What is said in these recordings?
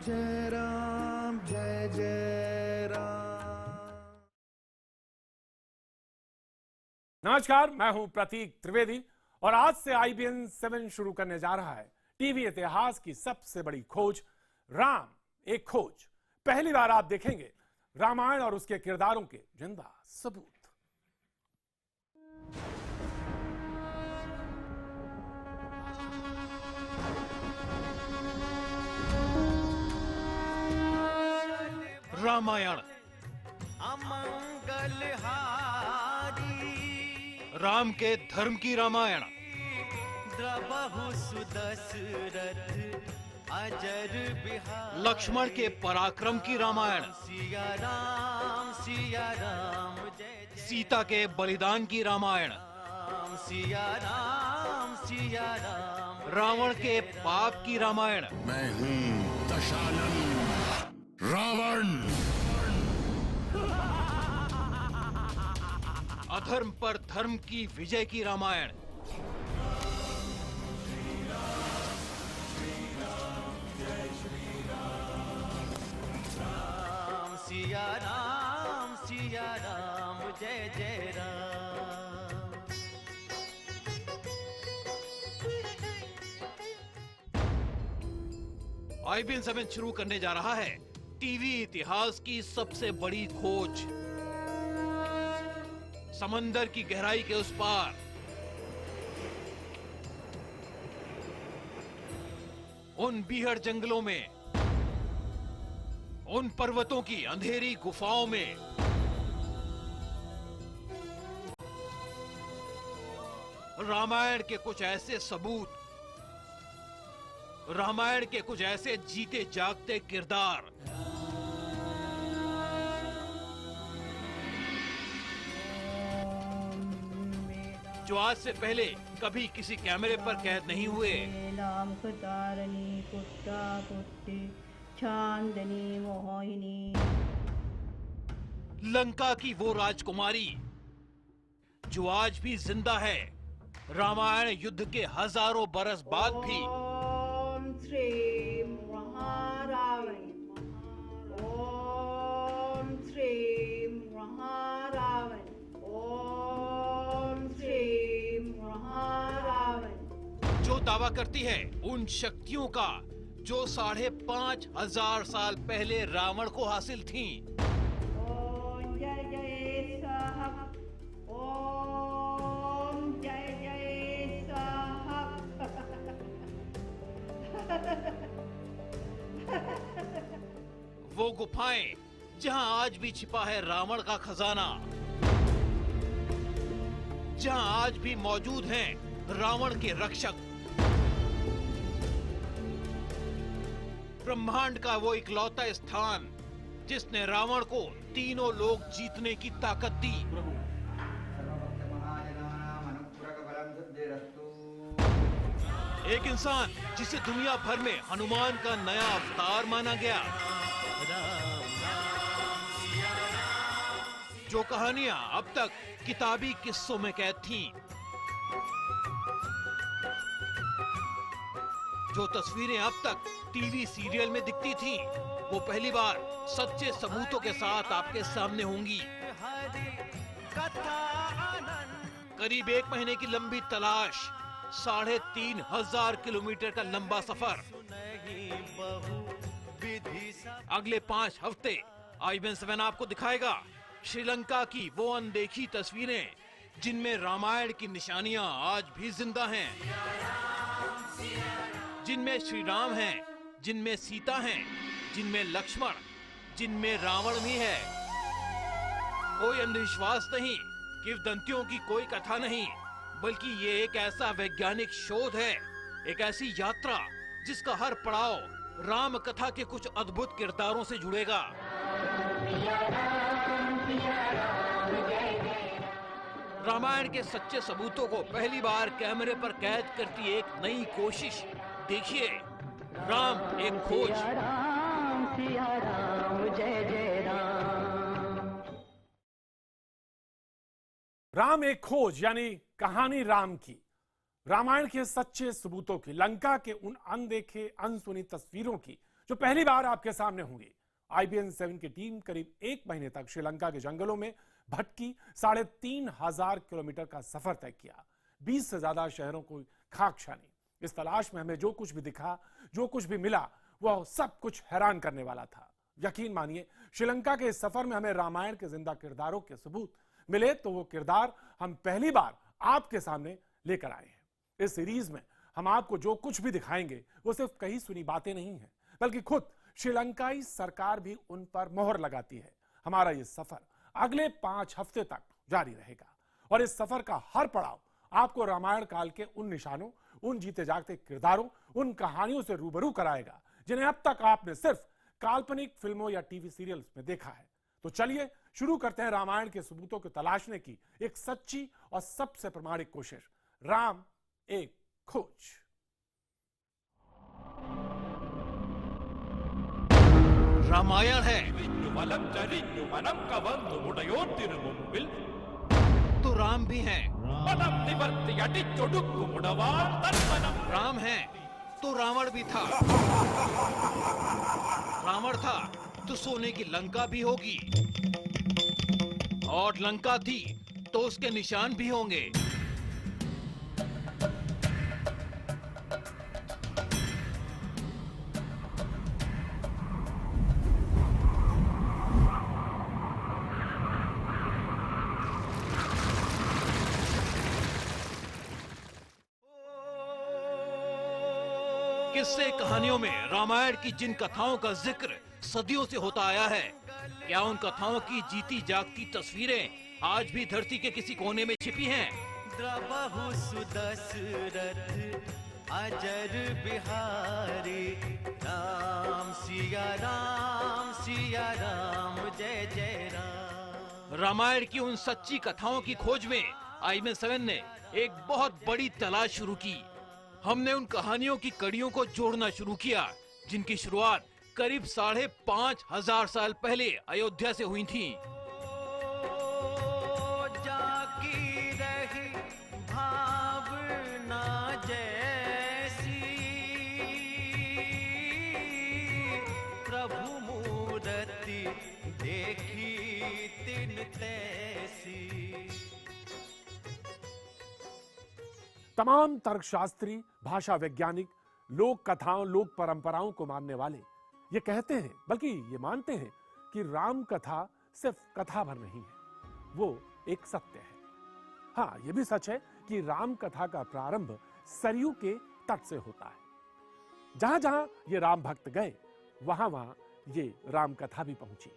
जय राम जय जय राम। नमस्कार, मैं हूं प्रतीक त्रिवेदी और आज से IBN 7 शुरू करने जा रहा है टीवी इतिहास की सबसे बड़ी खोज, राम एक खोज। पहली बार आप देखेंगे रामायण और उसके किरदारों के जिंदा सबूत। रामायण अमंगल हारी, राम के धर्म की रामायण। द्रबहु सुदशरथ अजर बिहारी, लक्ष्मण के पराक्रम की रामायण। सिया राम जय जय सीता के बलिदान की रामायण। राम, सिया राम रावण के पाप की रामायण। मैं हूँ दशानन रावण। अधर्म पर धर्म की विजय की रामायण। राम, सिया राम जय जय राम। IBN 7 शुरू करने जा रहा है टीवी इतिहास की सबसे बड़ी खोज। समंदर की गहराई के उस पार, उन बीहड़ जंगलों में, उन पर्वतों की अंधेरी गुफाओं में, रामायण के कुछ ऐसे सबूत, रामायण के कुछ ऐसे जीते जागते किरदार जो आज से पहले कभी किसी कैमरे पर कैद नहीं हुए। तारणी कुट्टा कुट्टी चांदनी मोहिनी, लंका की वो राजकुमारी जो आज भी जिंदा है, रामायण युद्ध के हजारों बरस बाद भी। ओम श्री महारावण, ओम श्री महारावण, ओम श्री महारावण। जो दावा करती है उन शक्तियों का जो 5,500 साल पहले रावण को हासिल थीं। ओम जय जय साहब, ओम जय जय साहब। वो गुफाएं जहां आज भी छिपा है रावण का खजाना, जहां आज भी मौजूद हैं रावण के रक्षक, ब्रह्मांड का वो इकलौता स्थान जिसने रावण को तीनों लोक जीतने की ताकत दी। एक इंसान जिसे दुनिया भर में हनुमान का नया अवतार माना गया, जो कहानियां अब तक किताबी किस्सों में कैद थीं, जो तस्वीरें अब तक टीवी सीरियल में दिखती थीं, वो पहली बार सच्चे सबूतों के साथ आपके सामने होंगी। करीब 1 महीने की लंबी तलाश, 3,500 किलोमीटर का लंबा सफर। अगले 5 हफ्ते IBN 7 आपको दिखाएगा श्रीलंका की वो अनदेखी तस्वीरें जिनमें रामायण की निशानियां आज भी जिंदा हैं, जिनमें श्री राम हैं, जिनमें सीता हैं, जिनमें लक्ष्मण, जिनमें रावण भी है। कोई अंधविश्वास नहीं, किंवदंतियों की कोई कथा नहीं, बल्कि ये एक ऐसा वैज्ञानिक शोध है, एक ऐसी यात्रा जिसका हर पड़ाव राम कथा के कुछ अद्भुत किरदारों से जुड़ेगा। रामायण के सच्चे सबूतों को पहली बार कैमरे पर कैद करती एक नई कोशिश। देखिए, राम एक खोज। सिया राम जय जय राम। राम एक खोज यानी कहानी राम की, रामायण के सच्चे सबूतों की, लंका के उन अनदेखे अनसुनी तस्वीरों की जो पहली बार आपके सामने होंगी। IBN 7 की टीम करीब 1 महीने तक श्रीलंका के जंगलों में भटकी, 3,500 किलोमीटर का सफर तय किया, 20 से ज्यादा शहरों को खाक छानी। इस तलाश में हमें जो कुछ भी दिखा, जो कुछ भी मिला, वह सब कुछ हैरान करने वाला था। यकीन मानिए, श्रीलंका के इस सफर में हमें रामायण के जिंदा किरदारों के सबूत मिले, तो वो किरदार हम पहली बार आपके सामने लेकर आए हैं। इस सीरीज में हम आपको जो कुछ भी दिखाएंगे वो सिर्फ कही सुनी बातें नहीं है, बल्कि खुद श्रीलंकाई सरकार भी उन पर मोहर लगाती है। हमारा ये सफर अगले 5 हफ्ते तक जारी रहेगा और इस सफर का हर पड़ाव आपको रामायण काल के उन निशानों, उन जीते जागते किरदारों, उन कहानियों से रूबरू कराएगा जिन्हें अब तक आपने सिर्फ काल्पनिक फिल्मों या टीवी सीरियल्स में देखा है। तो चलिए शुरू करते हैं रामायण के सबूतों को तलाशने की एक सच्ची और सबसे प्रमाणिक कोशिश, राम एक खोज। रामायण है तो राम भी हैं। राम है तो रावण भी था। रावण था तो सोने की लंका भी होगी, और लंका थी तो उसके निशान भी होंगे। किस्से कहानियों में रामायण की जिन कथाओं का जिक्र सदियों से होता आया है, क्या उन कथाओं की जीती जागती तस्वीरें आज भी धरती के किसी कोने में छिपी हैं? द्रबहु सुदशरथ अजर बिहारी, राम सिया राम जय जय राम। रामायण की उन सच्ची कथाओं की खोज में IBN 7 ने एक बहुत बड़ी तलाश शुरू की। हमने उन कहानियों की कड़ियों को जोड़ना शुरू किया जिनकी शुरुआत करीब 5,500 साल पहले अयोध्या से हुई थी। जाकी रही भावना जैसी, प्रभु मूर्ति देखी तिन तैसी। तमाम तर्कशास्त्री, भाषा वैज्ञानिक, लोक कथाओं, लोक परंपराओं को मानने वाले ये कहते हैं, बल्कि ये मानते हैं कि राम कथा सिर्फ कथा भर नहीं है, वो एक सत्य है। हाँ, ये भी सच है कि राम कथा का प्रारंभ सरयू के तट से होता है। जहां जहां ये राम भक्त गए, वहां वहां ये राम कथा भी पहुंची।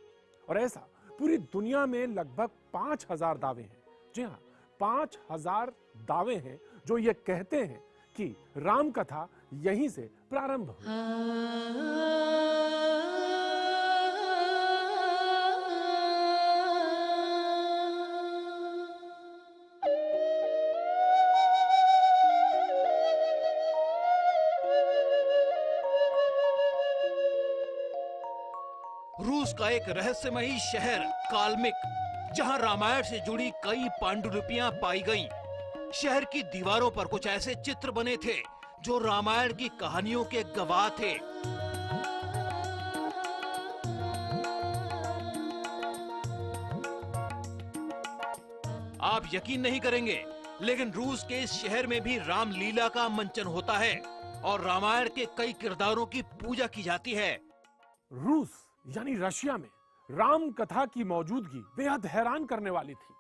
और ऐसा पूरी दुनिया में लगभग 5,000 दावे हैं। जी हाँ, 5,000 दावे हैं जो ये कहते हैं कि राम कथा यहीं से प्रारंभ हुई। रूस का एक रहस्यमयी शहर काल्मिक, जहां रामायण से जुड़ी कई पांडुलिपियां पाई गईं। शहर की दीवारों पर कुछ ऐसे चित्र बने थे जो रामायण की कहानियों के गवाह थे। आप यकीन नहीं करेंगे, लेकिन रूस के इस शहर में भी रामलीला का मंचन होता है और रामायण के कई किरदारों की पूजा की जाती है। रूस यानी रशिया में राम कथा की मौजूदगी बेहद हैरान करने वाली थी।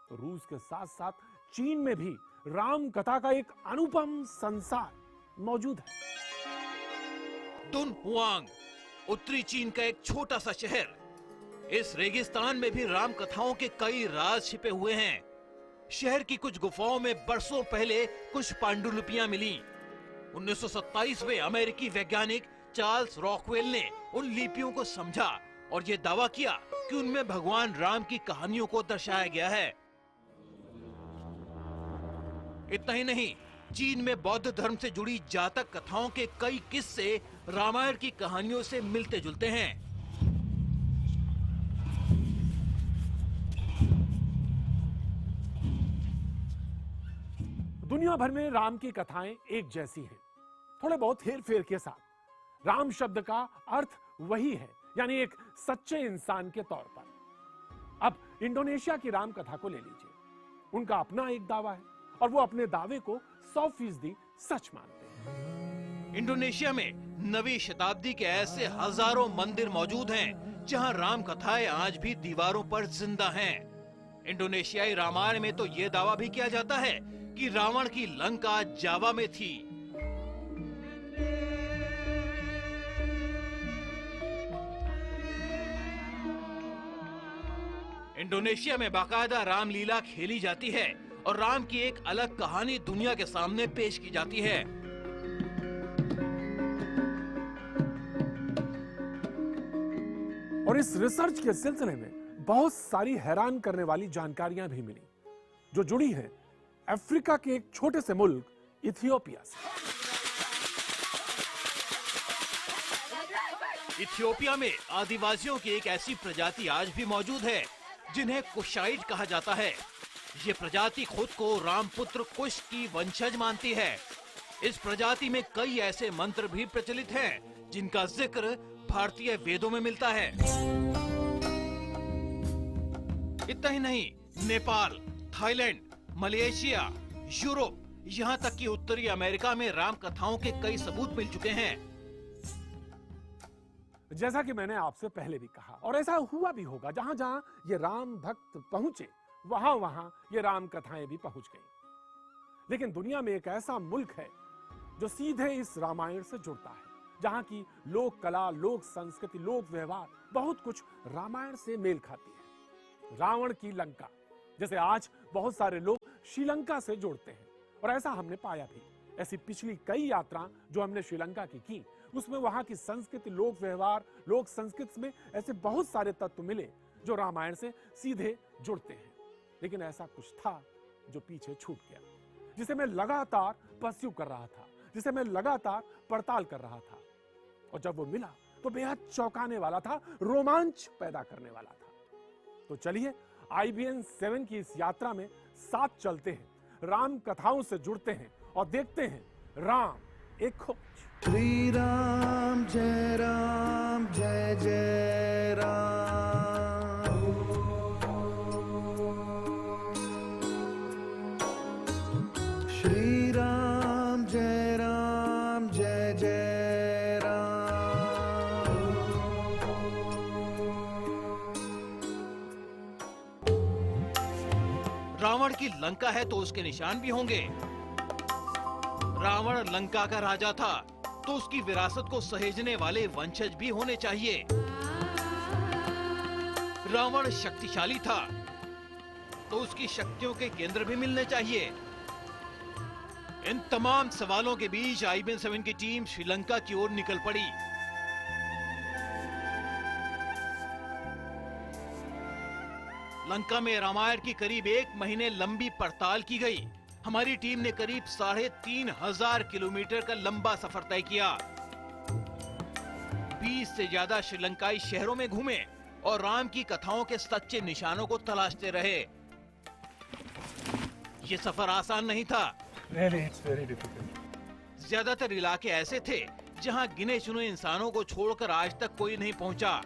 तो रूस के साथ साथ चीन में भी राम कथा का एक अनुपम संसार मौजूद है। दुनहुआंग, उत्तरी चीन का एक छोटा सा शहर। इस रेगिस्तान में भी राम कथाओं के कई राज छिपे हुए हैं। शहर की कुछ गुफाओं में बरसों पहले कुछ पांडुलिपियां मिली। 1927 में अमेरिकी वैज्ञानिक चार्ल्स रॉकवेल ने उन लिपियों को समझा और ये दावा किया कि उनमें भगवान राम की कहानियों को दर्शाया गया है। इतना ही नहीं, चीन में बौद्ध धर्म से जुड़ी जातक कथाओं के कई किस्से रामायण की कहानियों से मिलते जुलते हैं। दुनिया भर में राम की कथाएं एक जैसी हैं, थोड़े बहुत हेर फेर के साथ। राम शब्द का अर्थ वही है, यानी एक सच्चे इंसान के तौर पर। अब इंडोनेशिया की राम कथा को ले लीजिए। उनका अपना एक दावा है और वो अपने दावे को 100% सच मानते हैं। इंडोनेशिया में 9वीं शताब्दी के ऐसे हजारों मंदिर मौजूद हैं जहां राम कथाएं आज भी दीवारों पर जिंदा हैं। इंडोनेशियाई रामायण में तो ये दावा भी किया जाता है कि रावण की लंका जावा में थी। इंडोनेशिया में बाकायदा रामलीला खेली जाती है और राम की एक अलग कहानी दुनिया के सामने पेश की जाती है। और इस रिसर्च के सिलसिले में बहुत सारी हैरान करने वाली जानकारियां भी मिली जो जुड़ी हैं अफ्रीका के एक छोटे से मुल्क इथियोपिया से। इथियोपिया में आदिवासियों की एक ऐसी प्रजाति आज भी मौजूद है जिन्हें कुशाइट कहा जाता है। ये प्रजाति खुद को रामपुत्र कुश की वंशज मानती है। इस प्रजाति में कई ऐसे मंत्र भी प्रचलित हैं जिनका जिक्र भारतीय वेदों में मिलता है। इतना ही नहीं, नेपाल, थाईलैंड, मलेशिया, यूरोप, यहाँ तक कि उत्तरी अमेरिका में राम कथाओं के कई सबूत मिल चुके हैं। जैसा कि मैंने आपसे पहले भी कहा, और ऐसा हुआ भी होगा, जहां जहां ये राम भक्त पहुंचे वहां वहां ये राम कथाएं भी पहुंच गईं। लेकिन दुनिया में एक ऐसा मुल्क है जो सीधे इस रामायण से जुड़ता है, जहां की लोक कला, लोक संस्कृति, लोक व्यवहार बहुत कुछ रामायण से मेल खाती है। रावण की लंका, जैसे आज बहुत सारे लोग श्रीलंका से जोड़ते हैं, और ऐसा हमने पाया भी। ऐसी पिछली कई यात्रा जो हमने श्रीलंका की उसमें वहां की संस्कृति, लोक व्यवहार, लोक संस्कृति में ऐसे बहुत सारे तत्व मिले जो रामायण से सीधे जुड़ते हैं। लेकिन ऐसा कुछ था जो पीछे छूट गया, जिसे मैं लगातार परस्यू कर रहा था, जिसे मैं लगातार पड़ताल कर रहा था, और जब वो मिला तो बेहद चौंकाने वाला था, रोमांच पैदा करने वाला था। तो चलिए IBN 7 की इस यात्रा में साथ चलते हैं, राम कथाओं से जुड़ते हैं और देखते हैं राम एक खोज। श्री राम जय जय राम। श्री राम जय जय राम। रावण की लंका है तो उसके निशान भी होंगे। रावण लंका का राजा था तो उसकी विरासत को सहेजने वाले वंशज भी होने चाहिए। रावण शक्तिशाली था तो उसकी शक्तियों के केंद्र भी मिलने चाहिए। इन तमाम सवालों के बीच IBN 7 की टीम श्रीलंका की ओर निकल पड़ी। लंका में रामायण की करीब 1 महीने लंबी पड़ताल की गई। हमारी टीम ने करीब 3500 किलोमीटर का लंबा सफर तय किया। 20 से ज्यादा श्रीलंकाई शहरों में घूमे और राम की कथाओं के सच्चे निशानों को तलाशते रहे। ये सफर आसान नहीं था। ज्यादातर इलाके ऐसे थे जहां गिने चुने इंसानों को छोड़कर आज तक कोई नहीं पहुंचा।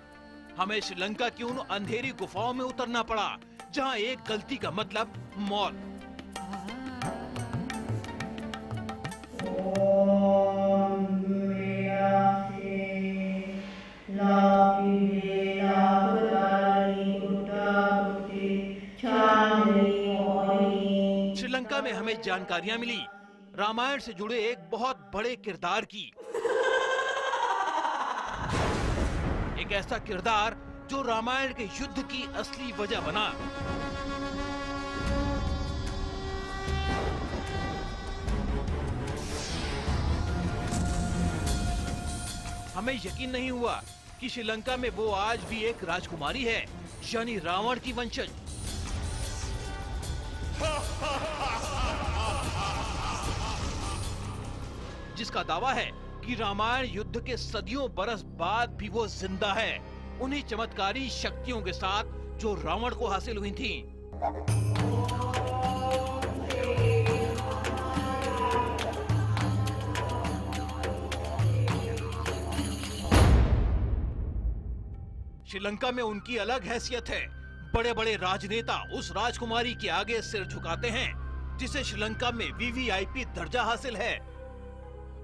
हमें श्रीलंका की उन अंधेरी गुफाओं में उतरना पड़ा जहां एक गलती का मतलब मौत। श्रीलंका में हमें जानकारियां मिली रामायण से जुड़े एक बहुत बड़े किरदार की। एक ऐसा किरदार जो रामायण के युद्ध की असली वजह बना। हमें यकीन नहीं हुआ कि श्रीलंका में वो आज भी एक राजकुमारी है, यानी रावण की वंशज। जिसका दावा है कि रामायण युद्ध के सदियों बरस बाद भी वो जिंदा है, उन्हीं चमत्कारी शक्तियों के साथ जो रावण को हासिल हुई थीं। श्रीलंका में उनकी अलग हैसियत है। बड़े बड़े राजनेता उस राजकुमारी के आगे सिर झुकाते हैं जिसे श्रीलंका में वीवीआईपी दर्जा हासिल है।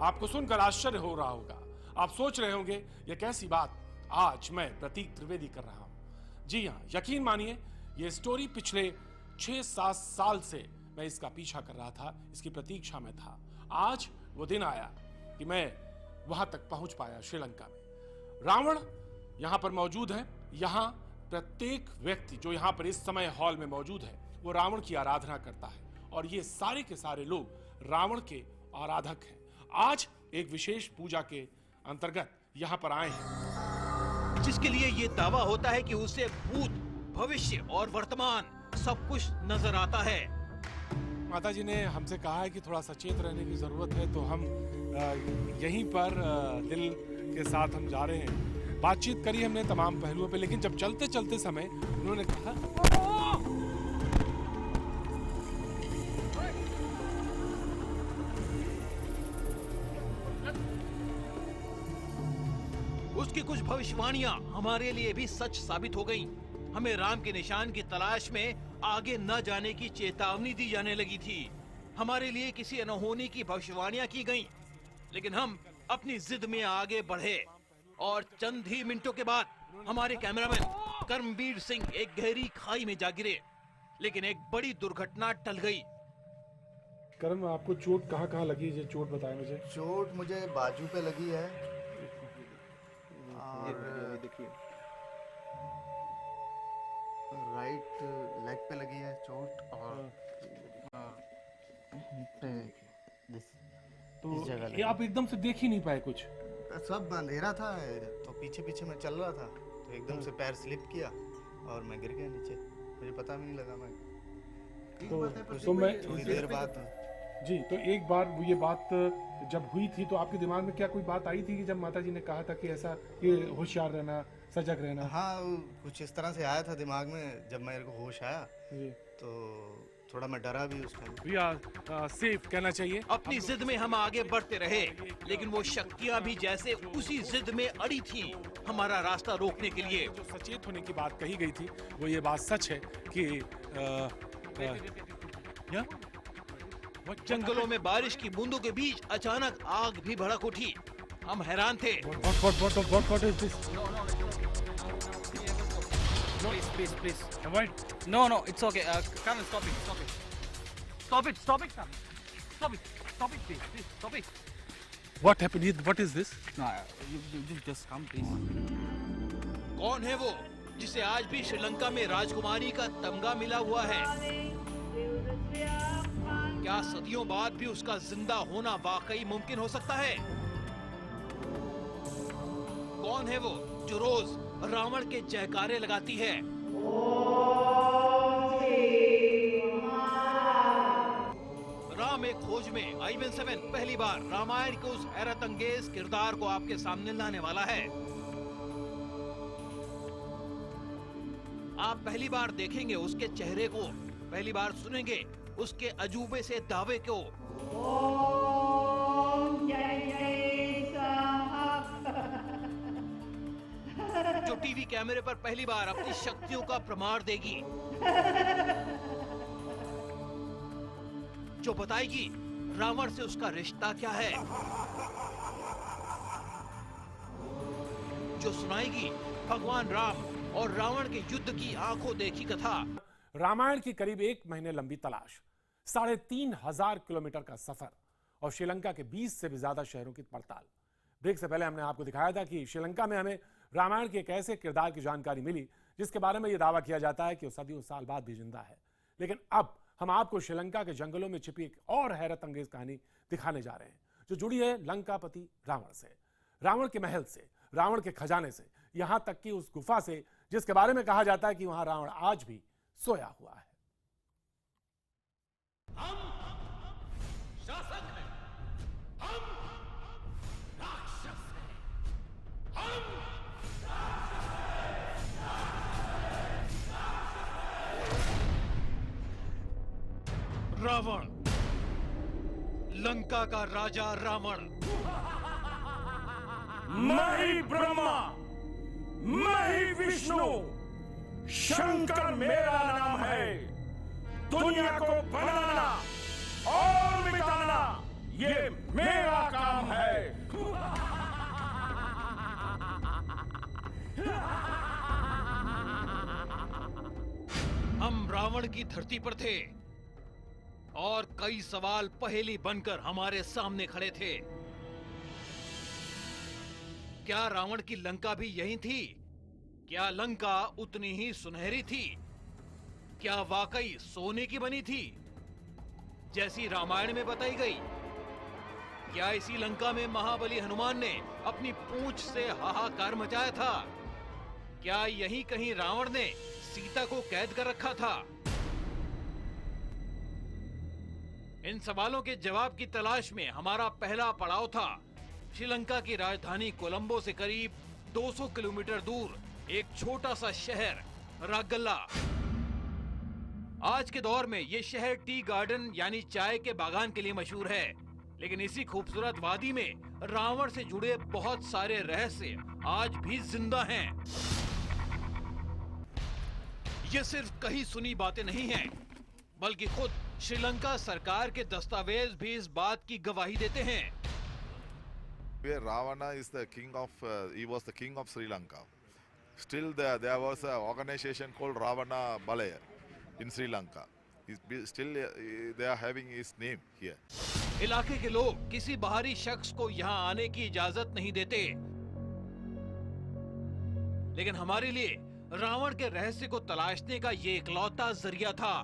आपको सुनकर आश्चर्य हो रहा होगा। आप सोच रहे होंगे ये कैसी बात आज मैं प्रतीक त्रिवेदी कर रहा हूं। जी हां, यकीन मानिए ये स्टोरी पिछले 6-7 साल से मैं इसका पीछा कर रहा था, इसकी प्रतीक्षा में था। आज वो दिन आया कि मैं वहां तक पहुंच पाया श्रीलंका में। रावण यहां पर मौजूद है। यहां प्रत्येक व्यक्ति जो यहां पर इस समय हॉल में मौजूद है वो रावण की आराधना करता है और ये सारे के सारे लोग रावण के आराधक हैं। आज एक विशेष पूजा के अंतर्गत यहाँ पर आए हैं, जिसके लिए ये दावा होता है कि उसे भूत, भविष्य और वर्तमान सब कुछ नजर आता है। माता जी ने हमसे कहा है कि थोड़ा सचेत रहने की जरूरत है, तो हम यहीं पर दिल के साथ हम जा रहे हैं। बातचीत करी हमने तमाम पहलुओं पे, लेकिन जब चलते चलते समय उन्होंने कहा उसकी कुछ भविष्यवाणियां हमारे लिए भी सच साबित हो गईं। हमें राम के निशान की तलाश में आगे न जाने की चेतावनी दी जाने लगी थी। हमारे लिए किसी अनहोनी की भविष्यवाणियां की गईं, लेकिन हम अपनी जिद में आगे बढ़े और चंद ही मिनटों के बाद हमारे कैमरामैन कर्मवीर सिंह एक गहरी खाई में जा गिरे। लेकिन एक बड़ी दुर्घटना टल गई। कर्म, आपको चोट कहाँ लगी? ये चोट बताएं मुझे। चोट मुझे बाजू पे लगी है और देखिए राइट लेग पे लगी है चोट और तो इस जगह ये आप एकदम से देख ही नहीं पाए कुछ? सब अंधेरा था तो पीछे पीछे मैं चल रहा था तो एकदम से पैर स्लिप किया और मैं गिर गया नीचे। मुझे पता भी नहीं लगा। मैं तो मैं थोड़ी देर बाद जी, तो एक बार वो ये बात जब हुई थी तो आपके दिमाग में क्या कोई बात आई थी कि जब माता जी ने कहा था कि ऐसा ये होशियार रहना, सजग रहना? हाँ, कुछ इस तरह से आया था दिमाग में। जब मेरे को होश आया तो थोड़ा मैं डरा भी उस टाइम। वी आर सेफ कहना चाहिए। अपनी जिद में हम आगे बढ़ते रहे, लेकिन वो शक्तियां भी जैसे उसी जिद में अड़ी थी हमारा रास्ता रोकने के लिए। जो सचेत होने की बात कही गई थी वो ये बात सच है कि जंगलों में बारिश की बूंदों के बीच अचानक आग भी भड़क उठी। हम हैरान थे। What is this? please Avoid. no it's okay Karan, stop it Karan, stop it please stop it. What happened? What is this? No, you just come please. कौन है वो जिसे आज भी श्रीलंका में राजकुमारी का तमगा मिला हुआ है? क्या सदियों बाद भी उसका जिंदा होना वाकई मुमकिन हो सकता है? कौन है वो जो रोज रावण के जयकारे लगाती है? राम एक खोज में IBN 7 पहली बार रामायण के उस हैरत अंगेज किरदार को आपके सामने लाने वाला है। आप पहली बार देखेंगे उसके चेहरे को, पहली बार सुनेंगे उसके अजूबे से दावे को। जो टीवी कैमरे पर पहली बार अपनी शक्तियों का प्रमाण देगी, जो बताएगी रावण से उसका रिश्ता क्या है, जो सुनाएगी भगवान राम और रावण के युद्ध की आंखों देखी कथा। रामायण की करीब 1 महीने लंबी तलाश, 3500 किलोमीटर का सफर और श्रीलंका के 20 से भी ज्यादा शहरों की पड़ताल। ब्रेक से पहले हमने आपको दिखाया था कि श्रीलंका में हमें रामायण के एक ऐसे किरदार की जानकारी मिली जिसके बारे में यह दावा किया जाता है कि वो सदियों साल बाद भी जिंदा है। लेकिन अब हम आपको श्रीलंका के जंगलों में छिपी एक और हैरत अंगेज कहानी दिखाने जा रहे हैं जो जुड़ी है लंकापति रावण से, रावण के महल से, रावण के खजाने से, यहां तक कि उस गुफा से जिसके बारे में कहा जाता है कि वहां रावण आज भी सोया हुआ है। हम शासक हैं, हम राक्षस हैं, हम रावण, लंका का राजा रावण। मैं ही ब्रह्मा, मैं ही विष्णु, शंकर मेरा नाम है। दुनिया को बनाना और मिटाना ये मेरा काम है। हम रावण की धरती पर थे और कई सवाल पहेली बनकर हमारे सामने खड़े थे। क्या रावण की लंका भी यही थी? क्या लंका उतनी ही सुनहरी थी? क्या वाकई सोने की बनी थी जैसी रामायण में बताई गई? क्या इसी लंका में महाबली हनुमान ने अपनी पूंछ से हाहाकार मचाया था? क्या यहीं कहीं रावण ने सीता को कैद कर रखा था? इन सवालों के जवाब की तलाश में हमारा पहला पड़ाव था श्रीलंका की राजधानी कोलंबो से करीब 200 किलोमीटर दूर एक छोटा सा शहर रागल्ला। आज के दौर में ये शहर टी गार्डन यानी चाय के बागान के लिए मशहूर है, लेकिन इसी खूबसूरत वादी में रावण से जुड़े बहुत सारे रहस्य आज भी जिंदा हैं। ये सिर्फ कही सुनी बातें नहीं हैं, बल्कि खुद श्रीलंका सरकार के दस्तावेज भी इस बात की गवाही देते हैं। Ravana is the king of, he was the king of Sri Lanka. Still there was an organization called Ravana Balaya in Sri Lanka. Still they are having his name here. इलाके के लोग किसी बाहरी शख्स को यहाँ आने की इजाजत नहीं देते, लेकिन हमारे लिए रावण के रहस्य को तलाशने का ये इकलौता जरिया था।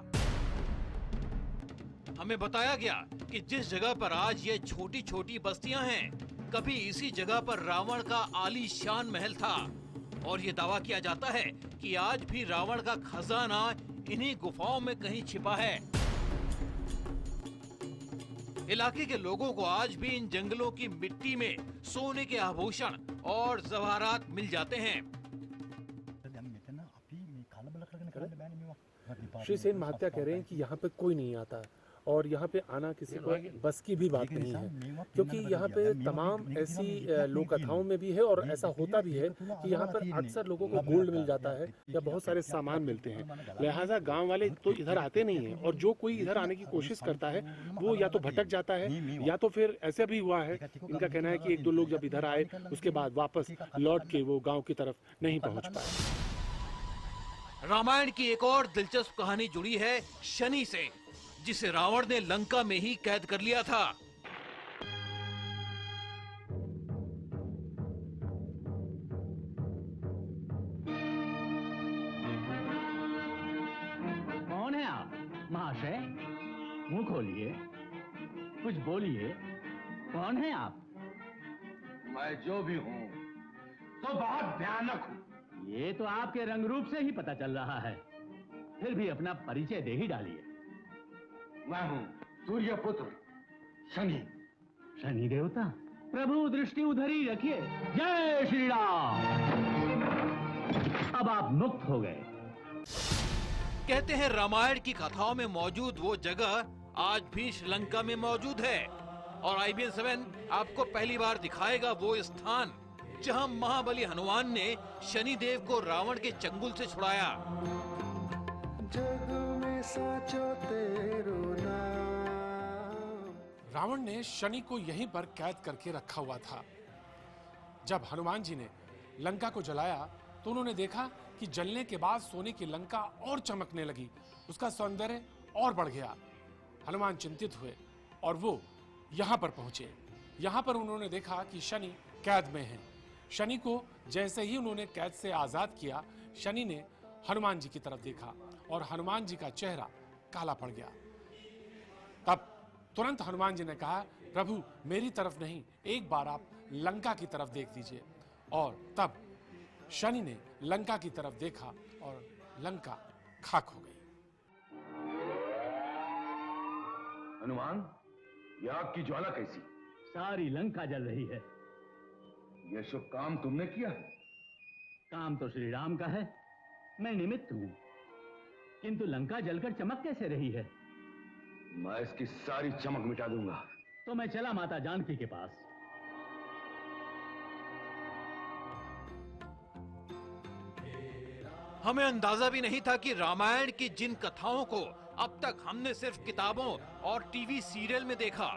हमें बताया गया कि जिस जगह पर आज ये छोटी छोटी बस्तियां हैं, कभी इसी जगह पर रावण का आलीशान महल था और ये दावा किया जाता है कि आज भी रावण का खजाना इन्हीं गुफाओं में कहीं छिपा है। इलाके के लोगों को आज भी इन जंगलों की मिट्टी में सोने के आभूषण और जवाहरात मिल जाते हैं। श्री सेन महात्या कह रहे हैं कि यहाँ पे कोई नहीं आता और यहाँ पे आना किसी को बस की भी बात नहीं है, क्योंकि यहाँ पे तमाम ऐसी लोक कथाओं में भी है और ऐसा होता भी है कि यहाँ पर अक्सर लोगों को गोल्ड मिल जाता है या बहुत सारे सामान मिलते हैं। लिहाजा गांव वाले तो इधर आते नहीं हैं और जो कोई इधर आने की कोशिश करता है वो या तो भटक जाता है या तो फिर ऐसे भी हुआ है, इनका कहना है कि एक दो लोग जब इधर आए उसके बाद वापस लौट के वो गाँव की तरफ नहीं पहुँच पाए। रामायण की एक और दिलचस्प कहानी जुड़ी है शनि से, जिसे रावण ने लंका में ही कैद कर लिया था। कौन है आप महाशय? मुंह खोलिए, कुछ बोलिए। कौन है आप? मैं जो भी हूँ तो बहुत भयानक हूँ। ये तो आपके रंग रूप से ही पता चल रहा है, फिर भी अपना परिचय दे ही डालिए। मैं हूँ सूर्यपुत्र शनि। शनि देवता, प्रभु दृष्टि उधर ही रखिए। जय श्री राम। अब आप मुक्त हो गए। कहते हैं रामायण की कथाओं में मौजूद वो जगह आज भी श्रीलंका में मौजूद है और IBN 7 आपको पहली बार दिखाएगा वो स्थान जहां महाबली हनुमान ने शनिदेव को रावण के चंगुल से छुड़ाया। रावण ने शनि को यहीं पर कैद करके रखा हुआ था। जब हनुमान जी ने लंका को जलाया तो उन्होंने देखा कि जलने के बाद सोने की लंका और चमकने लगी, उसका सौंदर्य और बढ़ गया। हनुमान चिंतित हुए और वो यहाँ पर पहुंचे। यहाँ पर उन्होंने देखा कि शनि कैद में है। शनि को जैसे ही उन्होंने कैद से आजाद किया, शनि ने हनुमान जी की तरफ देखा और हनुमान जी का चेहरा काला पड़ गया। तब तुरंत हनुमान जी ने कहा, प्रभु मेरी तरफ नहीं, एक बार आप लंका की तरफ देख दीजिए। और तब शनि ने लंका की तरफ देखा और लंका खाक हो गई। हनुमान, ये आग की ज्वाला कैसी? सारी लंका जल रही है। यह शुभ काम तुमने किया है? काम तो श्री राम का है, मैं निमित्त हूं। किंतु लंका जलकर चमक कैसे रही है? मैं इसकी सारी चमक मिटा दूंगा। तो मैं चला माता जानकी के पास। हमें अंदाजा भी नहीं था कि रामायण की जिन कथाओं को अब तक हमने सिर्फ किताबों और टीवी सीरियल में देखा,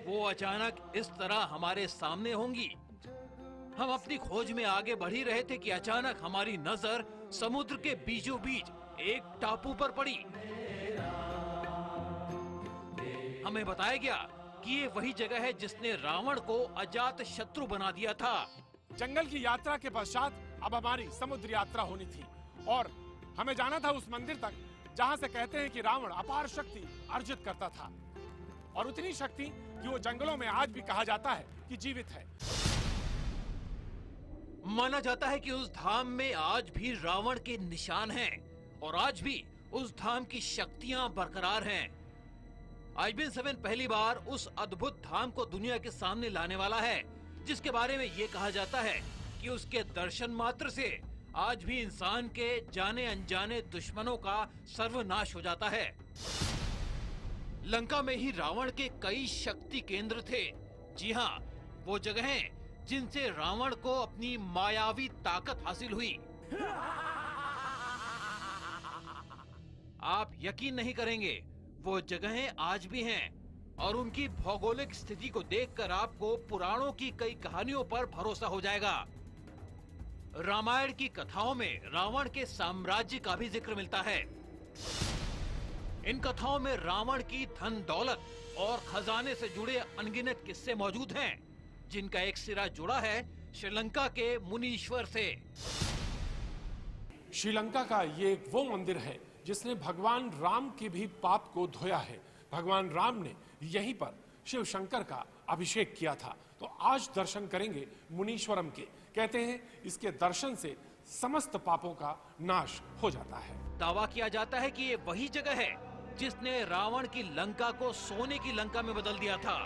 वो अचानक इस तरह हमारे सामने होंगी। हम अपनी खोज में आगे बढ़ ही रहे थे कि अचानक हमारी नजर समुद्र के बीचों बीच एक टापू पर पड़ी। हमें बताया गया कि ये वही जगह है जिसने रावण को अजात शत्रु बना दिया था। जंगल की यात्रा के पश्चात अब हमारी समुद्र यात्रा होनी थी और हमें जाना था उस मंदिर तक जहां से कहते हैं कि रावण अपार शक्ति अर्जित करता था, और उतनी शक्ति कि वो जंगलों में आज भी कहा जाता है कि जीवित है। माना जाता है कि उस धाम में आज भी रावण के निशान हैं और आज भी उस धाम की शक्तियां बरकरार हैं। IBN 7 पहली बार उस अद्भुत धाम को दुनिया के सामने लाने वाला है, जिसके बारे में ये कहा जाता है कि उसके दर्शन मात्र से आज भी इंसान के जाने अनजाने दुश्मनों का सर्वनाश हो जाता है। लंका में ही रावण के कई शक्ति केंद्र थे। जी हाँ, वो जगहें जिनसे रावण को अपनी मायावी ताकत हासिल हुई। आप यकीन नहीं करेंगे, वो जगहें आज भी हैं और उनकी भौगोलिक स्थिति को देखकर आपको पुराणों की कई कहानियों पर भरोसा हो जाएगा। रामायण की कथाओं में रावण के साम्राज्य का भी जिक्र मिलता है। इन कथाओं में रावण की धन दौलत और खजाने से जुड़े अनगिनत किस्से मौजूद हैं, जिनका एक सिरा जुड़ा है श्रीलंका के मुनीश्वर से। श्रीलंका का ये वो मंदिर है जिसने भगवान राम के भी पाप को धोया है। भगवान राम ने यहीं पर शिव शंकर का अभिषेक किया था। तो आज दर्शन करेंगे मुनीश्वरम के। कहते हैं इसके दर्शन से समस्त पापों का नाश हो जाता है। दावा किया जाता है कि ये वही जगह है जिसने रावण की लंका को सोने की लंका में बदल दिया था।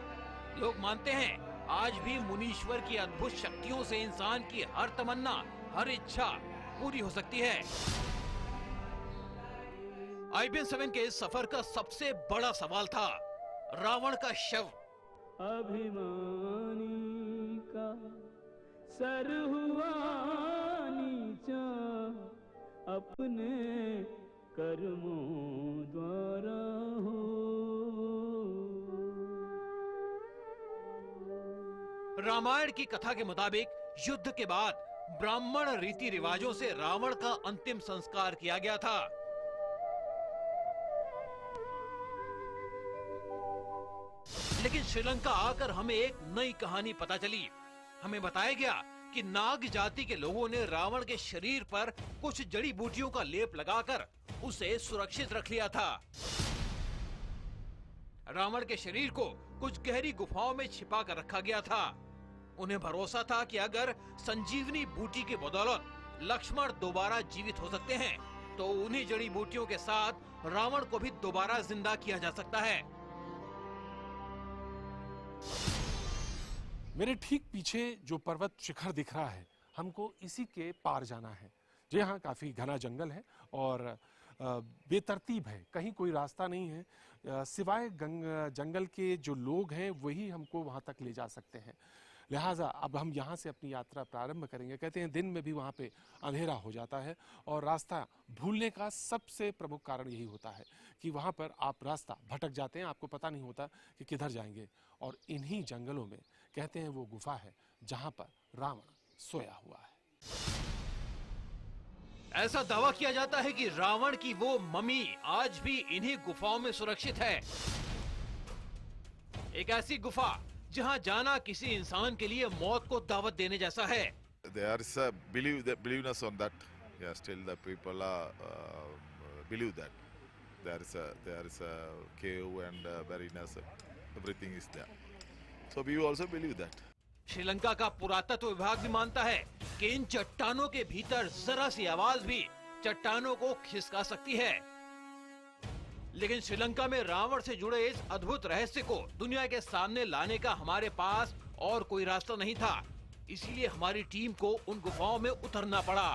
लोग मानते हैं आज भी मुनीश्वर की अद्भुत शक्तियों से इंसान की हर तमन्ना, हर इच्छा पूरी हो सकती है। IBN 7 के इस सफर का सबसे बड़ा सवाल था रावण का शव। अभिमानी का सर हुआ नीचा, अपने कर्मों द्वारा हो। रामायण की कथा के मुताबिक युद्ध के बाद ब्राह्मण रीति रिवाजों से रावण का अंतिम संस्कार किया गया था। लेकिन श्रीलंका आकर हमें एक नई कहानी पता चली। हमें बताया गया कि नाग जाति के लोगों ने रावण के शरीर पर कुछ जड़ी बूटियों का लेप लगाकर उसे सुरक्षित रख लिया था। रावण के शरीर को कुछ गहरी गुफाओं में छिपा कर रखा गया था। उन्हें भरोसा था कि अगर संजीवनी बूटी की बदौलत लक्ष्मण दोबारा जीवित हो सकते हैं, तो उन्हीं जड़ी बूटियों के साथ रावण को भी दोबारा जिंदा किया जा सकता है। मेरे ठीक पीछे जो पर्वत शिखर दिख रहा है, हमको इसी के पार जाना है। जी हाँ, काफी घना जंगल है और बेतरतीब है, कहीं कोई रास्ता नहीं है। सिवाय जंगल के जो लोग हैं वही हमको वहां तक ले जा सकते हैं। लिहाजा अब हम यहाँ से अपनी यात्रा प्रारंभ करेंगे। कहते हैं दिन में भी वहाँ पे अंधेरा हो जाता है और रास्ता भूलने का सबसे प्रमुख कारण यही होता है कि वहाँ पर आप रास्ता भटक जाते हैं, आपको पता नहीं होता कि किधर जाएंगे। और इन्हीं जंगलों में कहते हैं वो गुफा है जहाँ पर रावण सोया हुआ है। ऐसा दावा किया जाता है कि रावण की वो मम्मी आज भी इन्हीं गुफाओं में सुरक्षित है। एक ऐसी गुफा जहां जाना किसी इंसान के लिए मौत को दावत देने जैसा है। There is a believeness on that. Yeah, still the people believe that there is a cave and weariness, everything is there. So we also believe that. Sri Lanka का पुरातत्व विभाग भी मानता है कि इन चट्टानों के भीतर जरा सी आवाज भी चट्टानों को खिसका सकती है। लेकिन श्रीलंका में रावण से जुड़े इस अद्भुत रहस्य को दुनिया के सामने लाने का हमारे पास और कोई रास्ता नहीं था, इसीलिए हमारी टीम को उन गुफाओं में उतरना पड़ा।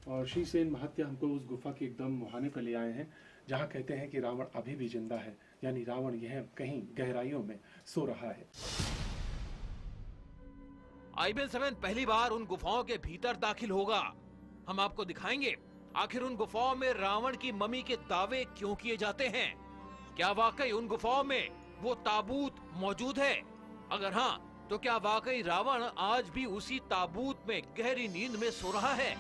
और श्री सेन महत्या हमको उस गुफा के एकदम मुहाने पर ले आए हैं जहाँ कहते हैं कि रावण अभी भी जिंदा है, यानी रावण यह कहीं गहराइयों में सो रहा है। IBN-7 पहली बार उन गुफाओं के भीतर दाखिल होगा। हम आपको दिखाएंगे आखिर उन गुफाओं में रावण की मम्मी के दावे क्यों किए जाते हैं। क्या वाकई उन गुफाओं में वो ताबूत मौजूद है? अगर हाँ, तो क्या वाकई रावण आज भी उसी ताबूत में गहरी नींद में सो रहा है?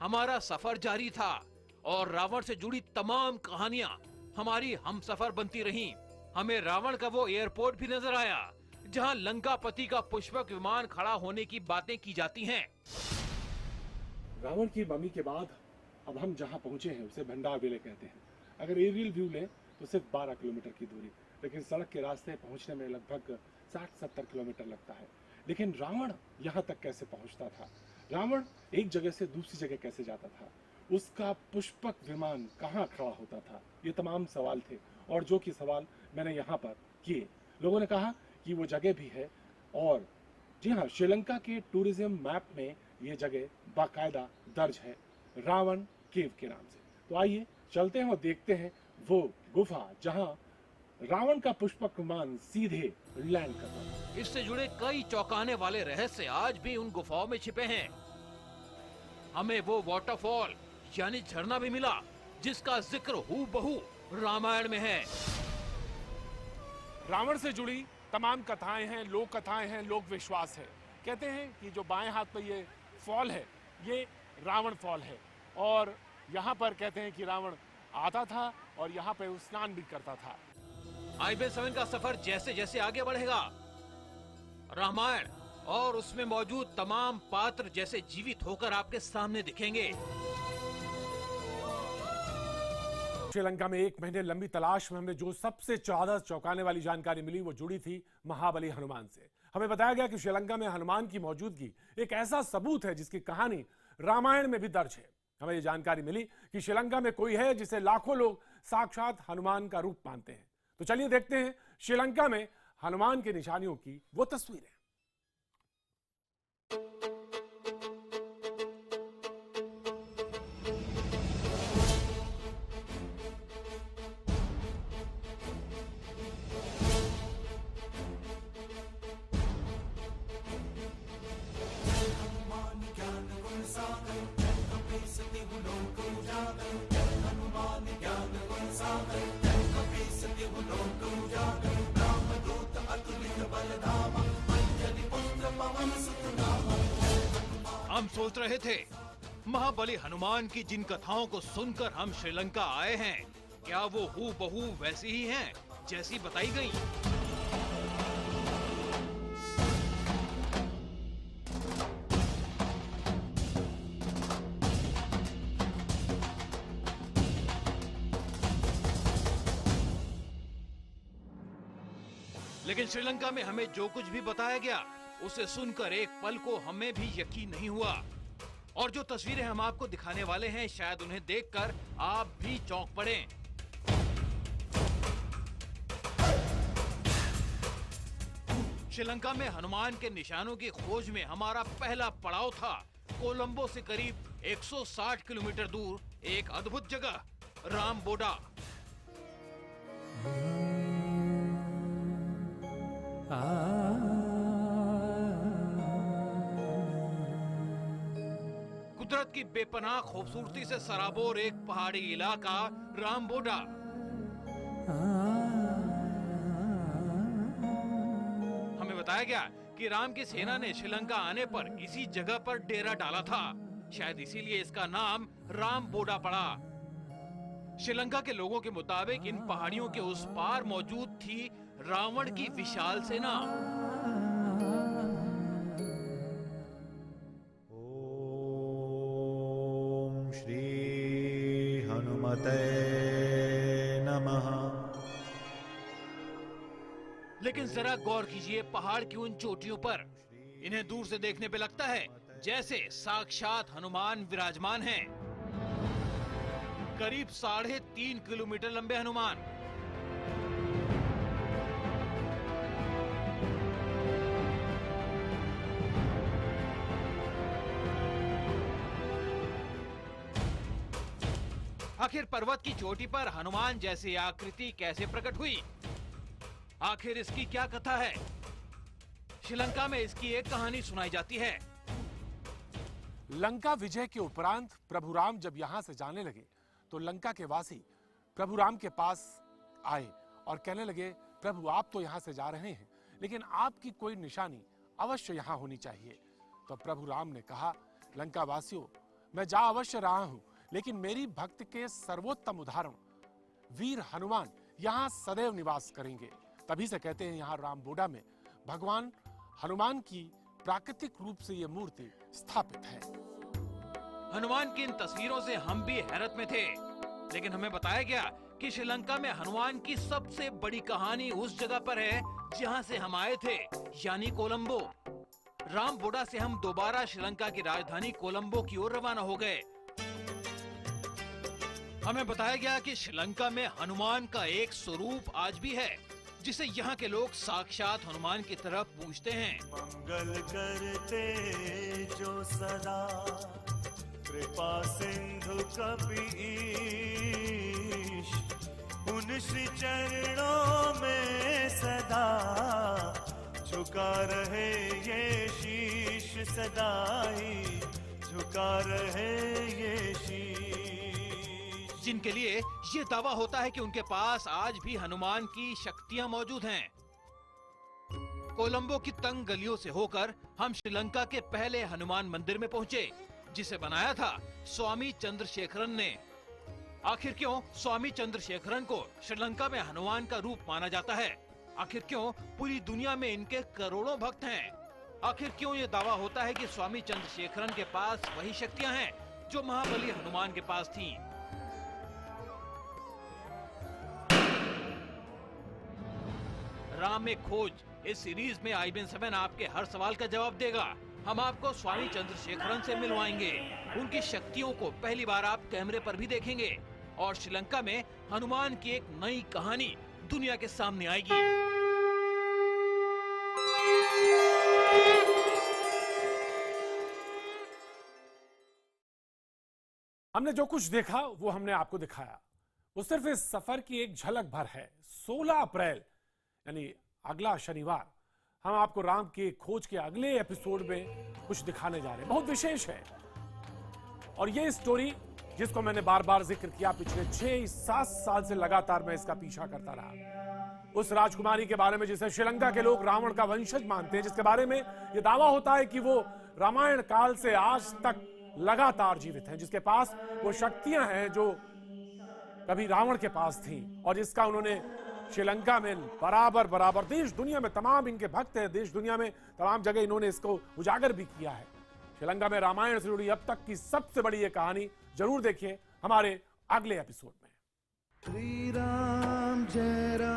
हमारा सफर जारी था और रावण से जुड़ी तमाम कहानियां हमारी हमसफर बनती रहीं। हमें रावण का वो एयरपोर्ट भी नजर आया जहां लंकापति का पुष्पक विमान खड़ा होने की बातें की जाती हैं। रावण की मम्मी के बाद अब हम जहां पहुंचे हैं उसे भंडार बेले कहते हैं। अगर एरियल व्यू लें तो सिर्फ 12 किलोमीटर की दूरी, लेकिन सड़क के रास्ते पहुंचने में लगभग 60-70 किलोमीटर लगता है। लेकिन रावण यहां तक कैसे पहुंचता था? रावण एक जगह से दूसरी जगह कैसे जाता था? उसका पुष्पक विमान कहाँ खड़ा होता था? ये तमाम सवाल थे और जो कि सवाल मैंने यहाँ पर किए। लोगों ने कहा कि वो जगह भी है और जी हाँ, श्रीलंका के टूरिज्म मैप में ये जगह बाकायदा दर्ज है रावण केव के नाम से। तो आइए चलते हैं और देखते हैं वो गुफा जहाँ रावण का पुष्पक विमान सीधे लैंड करता था। इससे जुड़े कई चौंकाने वाले रहस्य आज भी उन गुफाओं में छिपे हैं। हमें वो वाटरफॉल यानी झरना भी मिला जिसका जिक्र हूबहू रामायण में है। रावण से जुड़ी तमाम कथाएं हैं, लोक कथाएं हैं, लोक विश्वास है। कहते हैं कि जो बाएं हाथ पर ये फॉल है ये रावण फॉल है और यहाँ पर कहते हैं कि रावण आता था और यहाँ पे स्नान भी करता था। IBN-7 का सफर जैसे जैसे आगे बढ़ेगा, रामायण और उसमें मौजूद तमाम पात्र जैसे जीवित होकर आपके सामने दिखेंगे। श्रीलंका में 1 महीने लंबी तलाश में हमें जो सबसे ज्यादा चौंकाने वाली जानकारी मिली वो जुड़ी थी महाबली हनुमान से। हमें बताया गया कि श्रीलंका में हनुमान की मौजूदगी एक ऐसा सबूत है जिसकी कहानी रामायण में भी दर्ज है। हमें ये जानकारी मिली कि श्रीलंका में कोई है जिसे लाखों लोग साक्षात हनुमान का रूप मानते हैं। तो चलिए देखते हैं श्रीलंका में हनुमान के निशानियों की वो तस्वीरें। हम सोच रहे थे महाबली हनुमान की जिन कथाओं को सुनकर हम श्रीलंका आए हैं, क्या वो हूबहू वैसी ही हैं जैसी बताई गई? लेकिन श्रीलंका में हमें जो कुछ भी बताया गया उसे सुनकर एक पल को हमें भी यकीन नहीं हुआ। और जो तस्वीरें हम आपको दिखाने वाले हैं शायद उन्हें देखकर आप भी चौंक पड़ें। श्रीलंका में हनुमान के निशानों की खोज में हमारा पहला पड़ाव था कोलंबो से करीब 160 किलोमीटर दूर एक अद्भुत जगह रामबोडा। कुदरत की बेपनाह खूबसूरती से सराबोर एक पहाड़ी इलाका रामबोडा। हमें बताया गया कि राम की सेना ने श्रीलंका आने पर इसी जगह पर डेरा डाला था, शायद इसीलिए इसका नाम रामबोडा पड़ा। श्रीलंका के लोगों के मुताबिक इन पहाड़ियों के उस पार मौजूद थी रावण की विशाल सेना। ओम श्री हनुमते नमः। लेकिन जरा गौर कीजिए पहाड़ की उन चोटियों पर, इन्हें दूर से देखने पे लगता है जैसे साक्षात हनुमान विराजमान हैं। करीब 3.5 किलोमीटर लंबे हनुमान। आखिर पर्वत की चोटी पर हनुमान जैसी आकृति कैसे प्रकट हुई? आखिर इसकी क्या कथा है? श्रीलंका में इसकी एक कहानी सुनाई जाती है। लंका विजय के उपरांत प्रभु राम जब यहां से जाने लगे तो लंका के वासी प्रभु राम के पास आए और कहने लगे, प्रभु आप तो यहां से जा रहे हैं, लेकिन आपकी कोई निशानी अवश्य यहां होनी चाहिए। तो प्रभु राम ने कहा, लंका वासियों, मैं जा अवश्य रहा हूं, लेकिन मेरी भक्ति के सर्वोत्तम उदाहरण वीर हनुमान यहां सदैव निवास करेंगे। तभी से कहते हैं यहाँ रामबोडा में भगवान हनुमान की प्राकृतिक रूप से ये मूर्ति स्थापित है। हनुमान की इन तस्वीरों से हम भी हैरत में थे, लेकिन हमें बताया गया कि श्रीलंका में हनुमान की सबसे बड़ी कहानी उस जगह पर है जहां से हम आए थे, यानी कोलंबो। रामबोडा से हम दोबारा श्रीलंका की राजधानी कोलंबो की ओर रवाना हो गए। हमें बताया गया कि श्रीलंका में हनुमान का एक स्वरूप आज भी है, जिसे यहाँ के लोग साक्षात हनुमान की तरफ पूजते हैं। मंगल करते जो सदा कृपा सिंधु कपीश, उन श्री चरणों में सदा झुका रहे ये शीश, सदा ही झुका रहे ये शीश। जिनके लिए ये दावा होता है कि उनके पास आज भी हनुमान की शक्तियां मौजूद हैं। कोलंबो की तंग गलियों से होकर हम श्रीलंका के पहले हनुमान मंदिर में पहुंचे, जिसे बनाया था स्वामी चंद्रशेखरन ने। आखिर क्यों स्वामी चंद्रशेखरन को श्रीलंका में हनुमान का रूप माना जाता है? आखिर क्यों पूरी दुनिया में इनके करोड़ों भक्त हैं? आखिर क्यों ये दावा होता है कि स्वामी चंद्रशेखरन के पास वही शक्तियां हैं जो महाबली हनुमान के पास थीं? राम में खोज इस सीरीज में IBN7 आपके हर सवाल का जवाब देगा। हम आपको स्वामी चंद्रशेखरन से मिलवाएंगे, उनकी शक्तियों को पहली बार आप कैमरे पर भी देखेंगे और श्रीलंका में हनुमान की एक नई कहानी दुनिया के सामने आएगी। हमने जो कुछ देखा वो हमने आपको दिखाया, वो सिर्फ इस सफर की एक झलक भर है। 16 अप्रैल यानी अगला शनिवार हम आपको राम के खोज के अगले एपिसोड में कुछ दिखाने जा रहे हैं, बहुत विशेष है। और ये स्टोरी जिसको मैंने बार बार जिक्र किया, पिछले 6-7 साल से लगातार मैं इसका पीछा करता रहा। उस राजकुमारी के बारे में जिसे श्रीलंका के लोग रावण का वंशज मानते हैं, जिसके बारे में यह दावा होता है कि वो रामायण काल से आज तक लगातार जीवित हैं, जिसके पास वो शक्तियां हैं जो कभी रावण के पास थी, और जिसका उन्होंने श्रीलंका में बराबर देश दुनिया में तमाम इनके भक्त हैं, देश दुनिया में तमाम जगह इन्होंने इसको उजागर भी किया है। श्रीलंका में रामायण से जुड़ी अब तक की सबसे बड़ी ये कहानी जरूर देखिए हमारे अगले एपिसोड में। श्री राम जय राम।